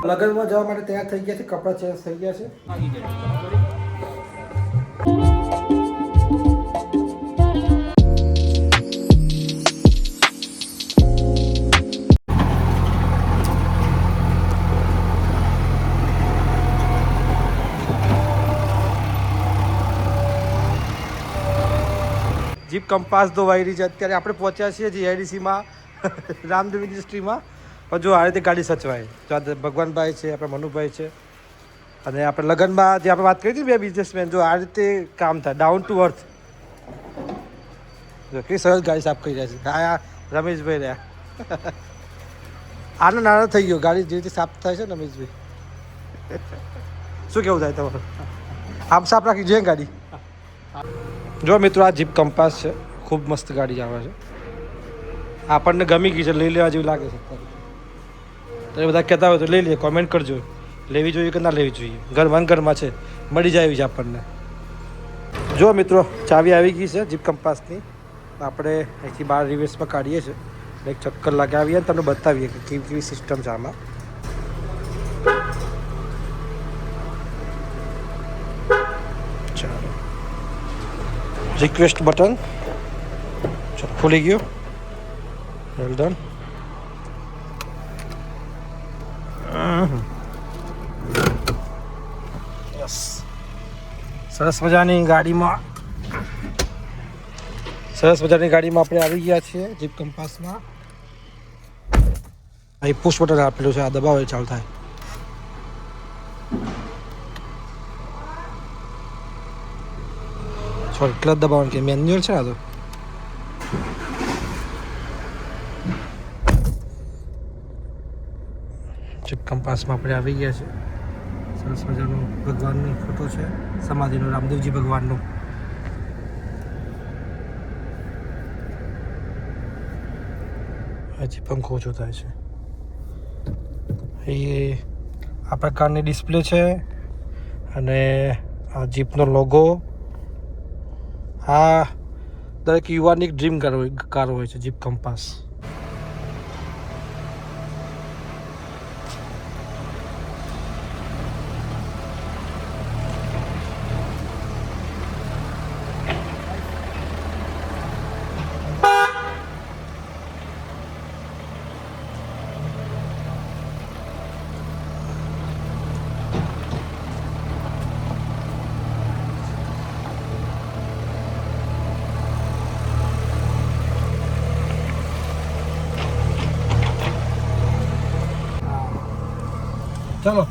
લગ્નમાં જવા માટે તૈયાર થઈ ગયા છે, કપડાં ચેન્જ થઈ ગયા છે. જીપ કંપાસ તો વાયરી છે. અત્યારે આપણે પહોંચ્યા છીએ જીઆઈડીસીમાં રામદેવ ઇન્ડસ્ટ્રીમાં. પણ જો આ રીતે ગાડી સચવાય. જો આ ભગવાનભાઈ છે, આપણા મનુભાઈ છે, અને આપણે લગ્નમાં જે આપણે વાત કરી હતી બે બિઝનેસમેન, જો આ રીતે કામ થાય ડાઉન ટુ અર્થ. જો કઈ સરસ ગાડી સાફ કરી રહ્યા છે. આ રમેશભાઈ રહ્યા. આનો નાનો થઈ ગયો ગાડી જે રીતે સાફ થાય છે ને રમેશભાઈ. શું કેવું થાય તમારું? આમ સાફ રાખી જોઈએ ગાડી. જો મિત્રો આ જીપ કંપાસ છે, ખૂબ મસ્ત ગાડી આવે છે. આપણને ગમી ગઈ છે, લઈ લેવા જેવું લાગે છે. તો એ બધા કહેતા હોય તો લઈ લઈએ. કોમેન્ટ કરજો લેવી જોઈએ કે ના લેવી જોઈએ. ઘરમાં છે, મળી જાય એવી છે આપણને. જો મિત્રો ચાવી આવી ગઈ છે જીપ કંપાસની. આપણે અહીંથી બહાર રિવર્સમાં કાઢીએ છીએ, એક ચક્કર લગાવીએ અને તમને બતાવીએ કે કેવી કેવી સિસ્ટમ છે આમાં. ચાલો, રિક્વેસ્ટ બટન ચાલો ખુલી ગયું. Well done. યસ, સરસ મજાની ગાડીમાં આપણે આવી ગયા છીએ જીપ કંપાસમાં. અહીં પુશ બટન આપેલું છે, આ દબાવો એ ચાલુ થાય. સોરી, ક્લચ દબાવવાનું કે મેન્યુઅલ છે ને આ તો. જીપ કંપાસમાં આપણે આવી ગયા છે. સરસ મજાનો ભગવાનનો ફોટો છે, સમાધિનો, રામદેવજી ભગવાનનો. હજી પંખો ઓછો થાય છે. એ આ પ્રકારની ડિસ્પ્લે છે અને આ જીપનો લોગો. આ દરેક યુવાની ડ્રીમ કાર હોય છે જીપ કંપાસ. ચાલો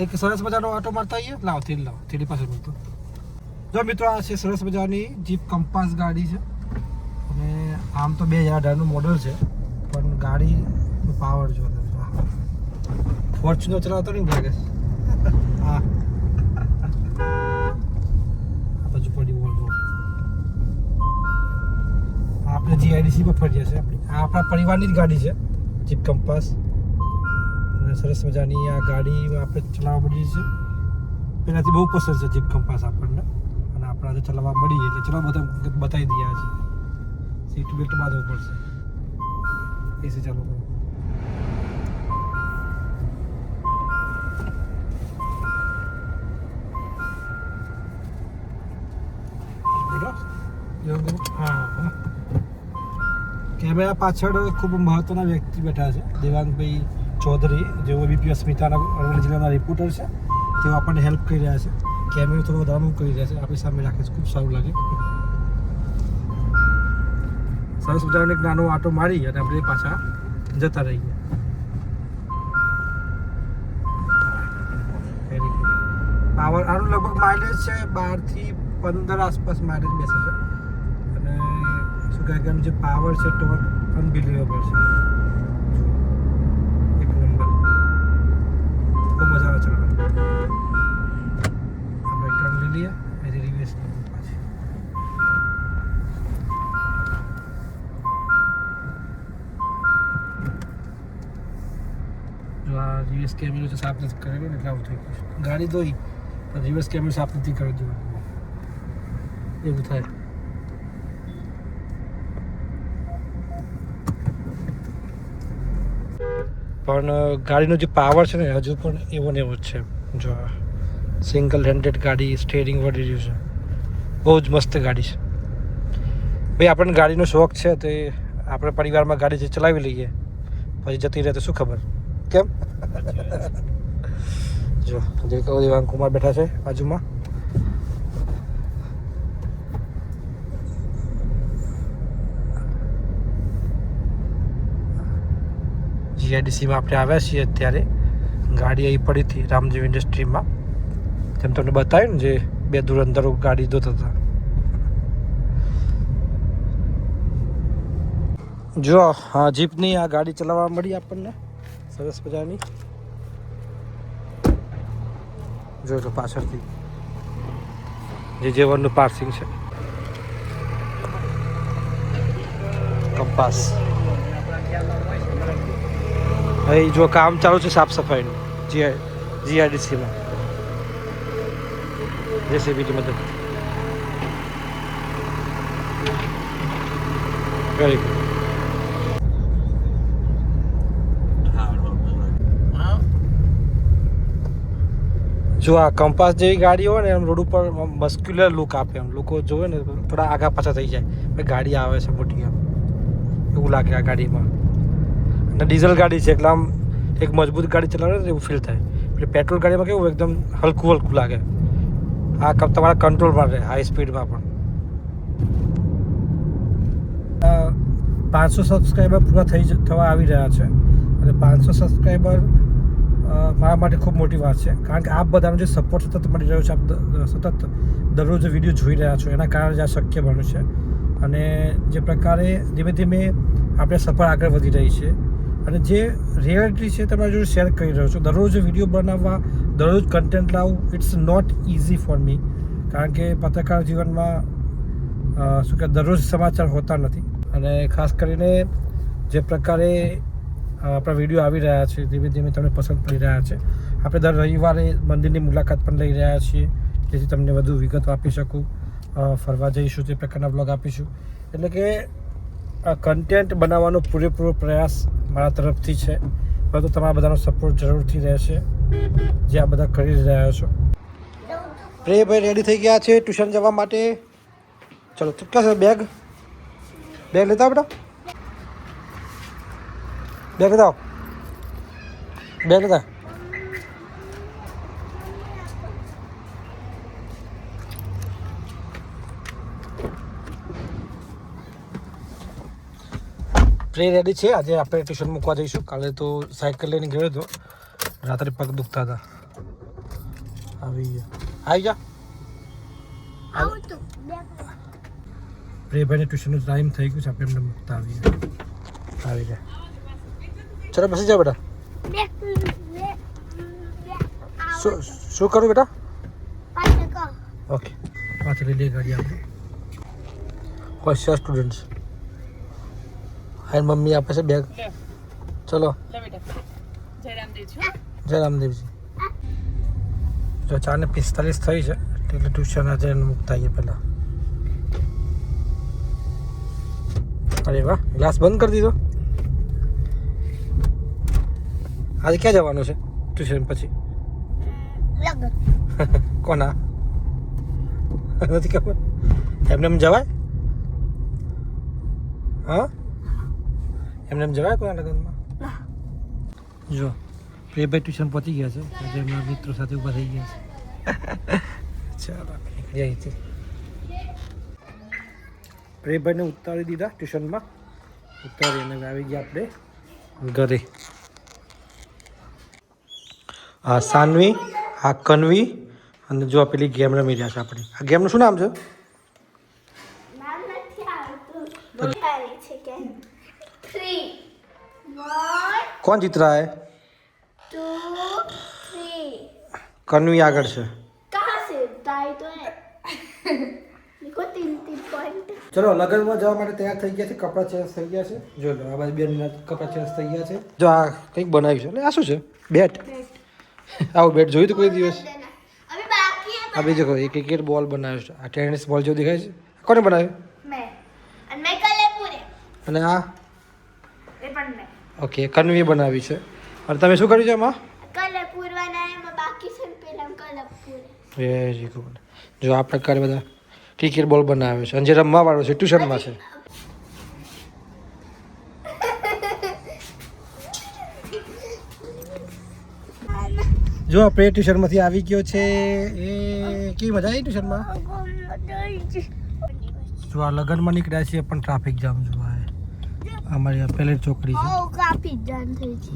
એક સરસ મજાનો ઓટો મારતા આવીએ. લાવો તેલ લાવો, તેની પાસે બોલતો. જો મિત્રો આ છે સરસ મજાની જીપ કંપાસ ગાડી છે. અને આમ તો 2018નું મોડલ છે, પણ ગાડીનો પાવર જો ફોર્ચ્યુનર ચલાવતો નહીં લાગે. હા, આ બાજુ પડી બોલતો. આપણે જીઆઈડીસીમાં ફરીએ છીએ. આ આપણા પરિવારની જ ગાડી છે જીપ કંપાસ. અને સરસ મજાની આ ગાડીમાં આપણે ચલાવવા મળીએ છીએ. પહેલાંથી બહુ પસંદ છે જીપ કંપાસ આપણને, અને આપણે આજે ચલાવવા મળીએ એટલે ચલો બધા બતાવી દઈએ. આજે સીટ બેલ્ટ બાંધવું પડશે. એસી ચાલુ કરો. હા, કેમેરા પાછળ ખૂબ મહત્વના વ્યક્તિ બેઠા છે. દેવાંગભાઈ ચૌધરી, જેઓ બીપી અસ્મિતાના અરવલ્લી જિલ્લાના રિપોર્ટર છે. તેઓ આપણને હેલ્પ કરી રહ્યા છે. કેમેરો થોડો વધારે મૂવ કરી રહ્યા છે, આપણી સામે રાખે છે. ખૂબ સારું લાગે. સરસ મજાનો એક નાનો આટો મારી અને આપણે પાછા જતા રહીએ. પાવર આનું લગભગ માઇલેજ છે 12 થી 15 આસપાસ માઇલેજ બેસે છે. અને શું કહે કે આનું જે પાવર છે ટોર્ક અનબિલિવેબલ છે. એક નંબર, બહુ મજા આવે ચલાવવાની. આપણે ટર્ન લઈ લઈએ, એથી રિવર્સ પાછી. જો આ રિવર્સ કેમેરો છે સાફ નથી કરેલો ને એટલે આવું થઈ ગયું. ગાડી ધોઈ પણ રિવર્સ કેમેરો સાફ નથી કરી દેવાનું, એવું થાય. પણ ગાડીનો જે પાવર છે ને હજુ પણ એવો ને એવો જ છે. જો સિંગલ હેન્ડેડ ગાડી, સ્ટેરિંગ વળી રહ્યું છે, બહુ જ મસ્ત ગાડી છે ભાઈ. આપણને ગાડીનો શોખ છે તો આપણે પરિવારમાં ગાડી જે ચલાવી લઈએ પછી જતી રહે તો શું ખબર કેમ. જો દેવાંગ કુમાર બેઠા છે બાજુમાં. જીઆઈડીસીમાં આપણે આવ્યા છીએ અત્યારે. ગાડી અહીં પડી હતી રામદેવ ઇન્ડસ્ટ્રીમાં, તેમ તમને બતાવ્યું ને જે બે ધુરંધરો ગાડી ધોતા હતા. જો હા જીપની આ ગાડી ચલાવવા મળી આપણને સરસ મજાની. જો પાછળથી જે વનનું પાર્સિંગ છે. કંપાસ અહીં જો કામ ચાલુ છે સાફ સફાઈનું જીઆઈડીસીમાં જેસીબીની મદદ. Very good. જો આ કંપાસ જેવી ગાડી હોય ને એમ રોડ ઉપર મસ્ક્યુલર લુક આપે, એમ લોકો જોવે ને થોડા આગા પાછા થઈ જાય ભાઈ ગાડી આવે છે મોટી, એમ એવું લાગે આ ગાડીમાં. અને ડીઝલ ગાડી છે એટલે આમ એક મજબૂત ગાડી ચલાવે ને એવું ફીલ થાય. એટલે પેટ્રોલ ગાડીમાં કેવું એકદમ હલકું હલકું લાગે. આ તમારા કંટ્રોલમાં રહે હાઈ સ્પીડમાં પણ. 500 સબસ્ક્રાઈબર પૂરા થવા આવી રહ્યા છે અને 500 સબસ્ક્રાઈબર મારા માટે ખૂબ મોટી વાત છે, કારણ કે આપ બધાનો જે સપોર્ટ સતત મળી રહ્યો છે, આપ સતત દરરોજ વિડીયો જોઈ રહ્યા છો, એના કારણે જ આ શક્ય બન્યું છે. અને જે પ્રકારે ધીમે ધીમે આપણે સફર આગળ વધી રહી છે અને જે રિયાલિટી છે તમારી જોડે શેર કરી રહ્યો છું. દરરોજ વિડીયો બનાવવા, દરરોજ કન્ટેન્ટ લાવવું, it's not easy for me, કારણ કે પત્રકાર જીવનમાં શું કે દરરોજ સમાચાર હોતા નથી. અને ખાસ કરીને જે પ્રકારે આપણા વિડીયો આવી રહ્યા છે ધીમે ધીમે તમને પસંદ પડી રહ્યા છે. આપણે દર રવિવારે મંદિરની મુલાકાત પણ લઈ રહ્યા છીએ, જેથી તમને વધુ વિગતો આપી શકું. ફરવા જઈશું તે પ્રકારના બ્લોગ આપીશું. એટલે કે કન્ટેન્ટ બનાવવાનો પૂરેપૂરો પ્રયાસ મારા તરફથી છે, પરંતુ તમારા બધાનો સપોર્ટ જરૂરથી રહેશે જે આ બધા કરી રહ્યા છો. પ્રેયભાઈ રેડી થઈ ગયા છે ટ્યુશન જવા માટે. ચલો ક્યાં છે બેગ? બેગ લેતા બેટા, બેગ લેતા, બેગ લેતા. પ્રે રેડી છે. આજે આપણે ટ્યુશન મૂકવા જઈશું. કાલે તો સાયકલ લઈને ગયો હતો, રાત્રે પગ દુખતા હતા. આવી જા. પ્રેભાઈને ટ્યુશનનો ટાઈમ થઈ ગયું છે, આપણે એમને મૂકતા આવી જાય. ચલો બેસી જાઓ બેટા. શું કરું બેટા? ઓકે, પાછી લઈ લે ગાડી આપણે. હોશિયાર સ્ટુડન્ટ્સ. હાય મમ્મી આપે છે બેગ. ચલો જય રામદેવજી. જો 4:45 થઈ છે એટલે ટ્યુશન આજે મૂકતા આવીએ પહેલાં. અરે વાહ, ગ્લાસ બંધ કરી દીધો. આજે ક્યાં જવાનું છે ટ્યુશન પછી? કોના? નથી ખબર. એમને એમ જવાય? હા, એમને એમ જવાય કોના લગ્નમાં? જો પ્રેભાઈ ટ્યુશન પહોંચી ગયા છે, આજે એમના મિત્રો સાથે ઊભા થઈ ગયા છે. ચાલો નીકળી અહીંથી. પ્રેભાઈને ઉતારી દીધા ટ્યુશનમાં, ઉતારીને આવી ગયા આપણે ઘરે. આ સાનવી, આ કનવી અને જો પેલી ગેમ રમી રહ્યા છે આપણે. આ ગેમનું શું નામ છે? कौन जीत रहा है? 2, 3. कन्वी આગળ છે. कहाँ से दाई तो है देखो 3 पॉइंट. ચલો લગનમાં જવા માટે તૈયાર થઈ ગયા છે. કપડાં ચેન્જ થઈ ગયા છે. જો લો આ બાજુ બેન કપડાં ચેન્જ થઈ ગયા છે. જો આ કંઈક બનાવ્યું છે. એટલે આ શું છે? બેટ. આવું બેટ જોયું તો કોઈ દિવસ? अभी बाकी है. આ બીજો કોઈ ક્રિકેટ બોલ બનાવ્યો છે. આ ટેનિસ બોલ જેવું દેખાય છે. કોને બનાવ્યું? मैं और मैं कल है पूरे અને આ ये पण मैं. ઓકે કન્વી બનાવી છે. અને તમે શું કર્યું છે એમાં કલર પૂરવાના એમાં બાકી છે ને પેલા કલર પૂરે. Very good. જો આ પ્રકારે બધા ક્રિકેટ બોલ બનાવ્યો છે અને જે રમવા વાળો છે ટ્યુશનમાં છે. જો આપણે ટ્યુશનમાંથી આવી ગયો છે એ કેવી મજા આવી ટ્યુશનમાં. જો આ લગ્નમાં નીકળ્યા છીએ પણ ટ્રાફિક જામ જોવા અમારી આ પહેલી ચોકડી છે. ટ્રાફિક જામ થઈ છે.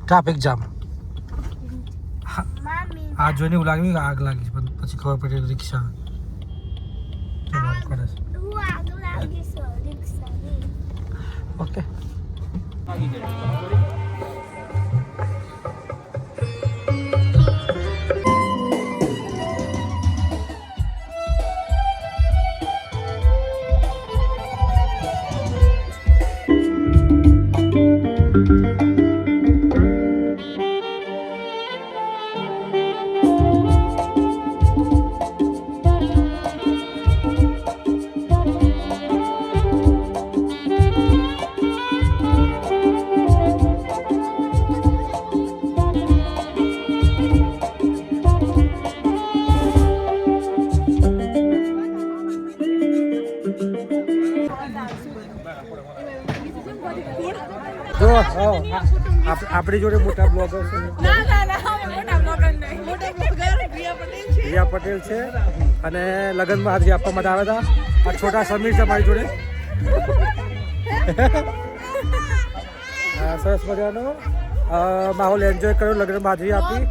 ટ્રાફિક જામ મમ્મી આ જોઈને એવું લાગ્યું કે આગ લાગી છે પણ પછી ખબર પડી રિક્ષા કરે છે. હું આગ લાગી છે રિક્ષાની. ઓકે જો આપણી જોડે મોટા બ્લોગર છે. રિયા પટેલ છે અને લગ્નમાં હાજરી આપવા માટે આવ્યા હતા. આ છોટા સમીર છે મારી જોડે. સરસ મજાનો માહોલ એન્જોય કર્યો, લગ્નમાં હાજરી આપી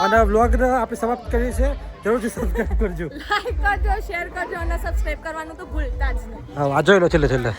અને વ્લોગ આપણે સમાપ્ત કરીએ છીએ. જરૂરથી સબસ્ક્રાઈબ કરજો, લાઈક કરજો, શેર કરજો અને સબસ્ક્રાઇબ કરવાનું તો ભૂલતા જ નહીં. હા આ જોઈ લો છેલ્લે. બહુ